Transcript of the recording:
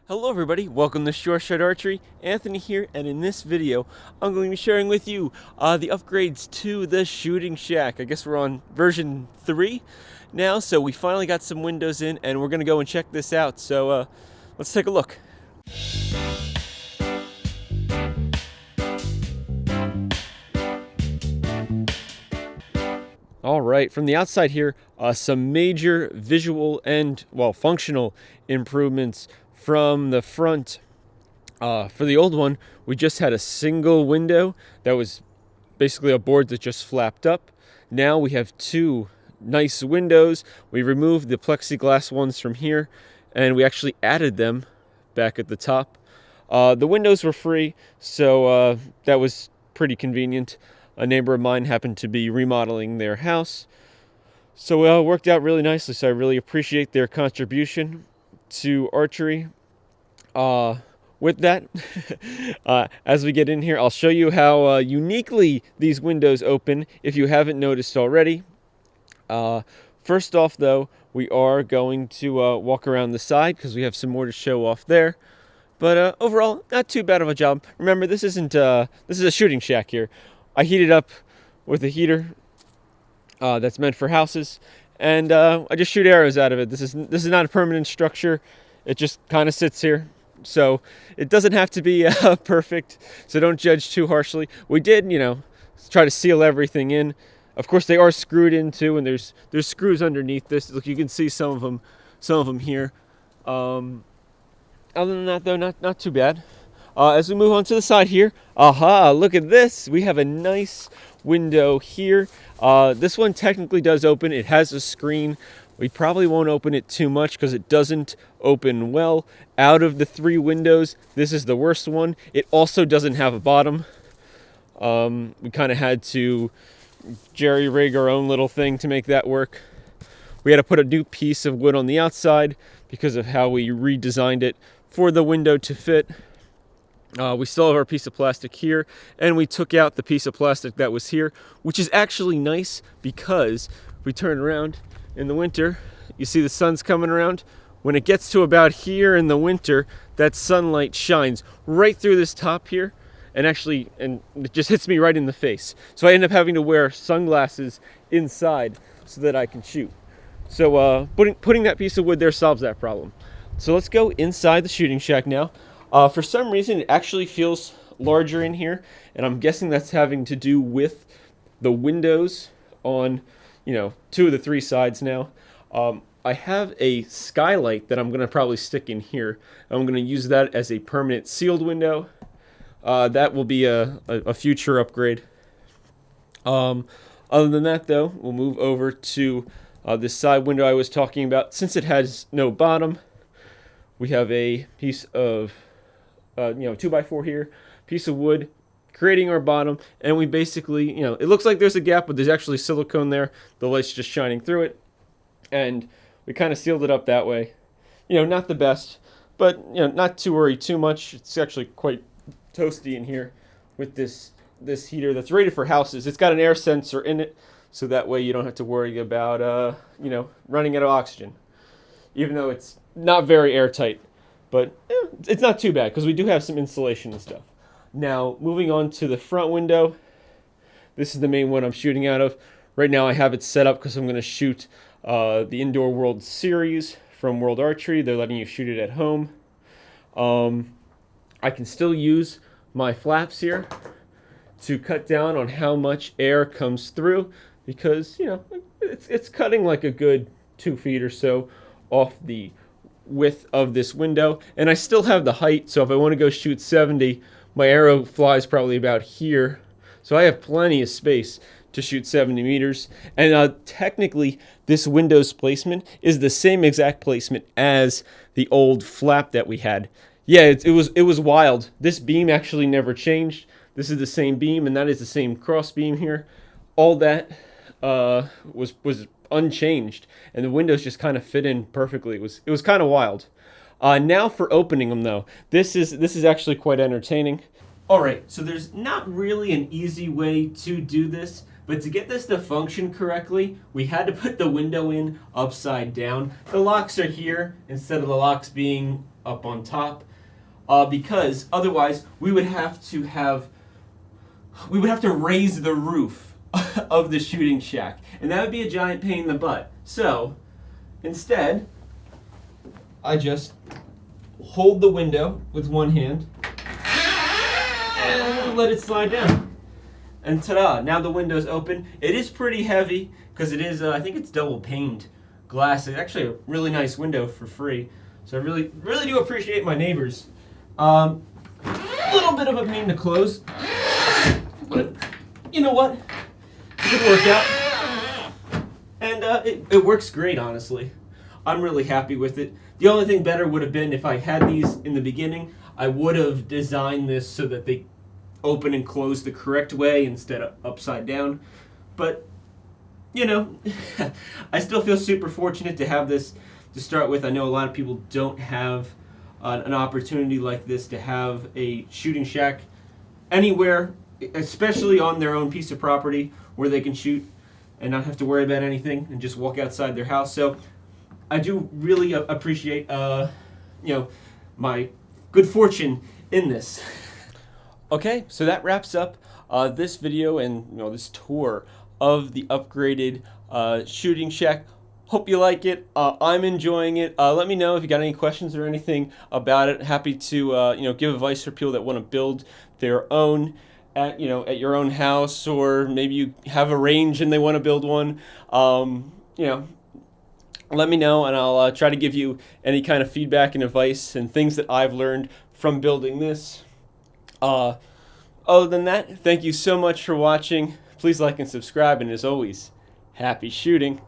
Hello everybody, welcome to Short Shot Archery. Anthony here, and in this video I'm going to be sharing with you the upgrades to the shooting shack. I guess we're on version 3 now, so we finally got some windows in and we're going to go and check this out. So let's take a look. All right, from the outside here, some major visual and, well, functional improvements from the front. For the old one, we just had a single window that was basically a board that just flapped up. Now we have two nice windows. We removed the plexiglass ones from here, and we actually added them back at the top. The windows were free, so that was pretty convenient. A neighbor of mine happened to be remodeling their house, so it worked out really nicely. So I really appreciate their contribution to archery. With that, as we get in here, I'll show you how uniquely these windows open if you haven't noticed already. First off, though, we are going to walk around the side because we have some more to show off there. But overall, not too bad of a job. Remember, this is a shooting shack here. I heat it up with a heater that's meant for houses, and I just shoot arrows out of it. This is not a permanent structure. It just kind of sits here. So it doesn't have to be perfect, so don't judge too harshly. We did, try to seal everything in. Of course, they are screwed in too, and there's screws underneath this. Look, you can see some of them here. Other than that, though, not too bad. As we move on to the side here, look at this. We have a nice window here. This one technically does open. It has a screen. We probably won't open it too much because it doesn't open well. Out of the 3 windows, this is the worst one. It also doesn't have a bottom. We kind of had to jerry-rig our own little thing to make that work. We had to put a new piece of wood on the outside because of how we redesigned it for the window to fit. We still have our piece of plastic here, and we took out the piece of plastic that was here, which is actually nice because if we turn around in the winter, you see the sun's coming around. When it gets to about here in the winter, that sunlight shines right through this top here, and it just hits me right in the face. So I end up having to wear sunglasses inside so that I can shoot. So putting that piece of wood there solves that problem. So let's go inside the shooting shack now. For some reason, it actually feels larger in here, and I'm guessing that's having to do with the windows on 2 of the 3 sides now. I have a skylight that I'm going to probably stick in here. I'm going to use that as a permanent sealed window. That will be a future upgrade. Other than that, though, we'll move over to this side window I was talking about. Since it has no bottom, we have a piece of 2x4 here, piece of wood, creating our bottom, and we basically, it looks like there's a gap, but there's actually silicone there. The light's just shining through it, and we kind of sealed it up that way. Not the best, but not to worry too much. It's actually quite toasty in here with this heater that's rated for houses. It's got an air sensor in it, so that way you don't have to worry about running out of oxygen, even though it's not very airtight. But it's not too bad because we do have some insulation and stuff. Now, moving on to the front window. This is the main one I'm shooting out of. Right now I have it set up because I'm going to shoot the Indoor World Series from World Archery. They're letting you shoot it at home. I can still use my flaps here to cut down on how much air comes through because, it's cutting like a good 2 feet or so off the width of this window, and I still have the height, so if I want to go shoot 70, my arrow flies probably about here, so I have plenty of space to shoot 70 meters. And technically this window's placement is the same exact placement as the old flap that we had. Yeah, it was wild. This beam actually never changed. This is the same beam, and that is the same cross beam here. All that was unchanged, and the windows just kind of fit in perfectly. It was kind of wild. Now for opening them, though, this is actually quite entertaining. All right, so there's not really an easy way to do this, but to get this to function correctly, we had to put the window in upside down. The locks are here instead of the locks being up on top, because otherwise we would have to raise the roof of the shooting shack, and that would be a giant pain in the butt. So instead, I just hold the window with one hand and let it slide down. And ta-da, now the window's open. It is pretty heavy because it is, I think it's double paned glass. It's actually a really nice window for free. So I really do appreciate my neighbors. A little bit of a pain to close, but you know what? It could work out. And it works great, honestly. I'm really happy with it. The only thing better would have been if I had these in the beginning. I would have designed this so that they open and close the correct way instead of upside down. But, you know, I still feel super fortunate to have this to start with. I know a lot of people don't have an opportunity like this to have a shooting shack anywhere, especially on their own piece of property where they can shoot and not have to worry about anything and just walk outside their house. So I do really appreciate, my good fortune in this. Okay, so that wraps up this video and this tour of the upgraded shooting shack. Hope you like it. I'm enjoying it. Let me know if you got any questions or anything about it. Happy to give advice for people that want to build their own at your own house, or maybe you have a range and they want to build one. Let me know, and I'll try to give you any kind of feedback and advice and things that I've learned from building this. Other than that, thank you so much for watching. Please like and subscribe, and as always, happy shooting.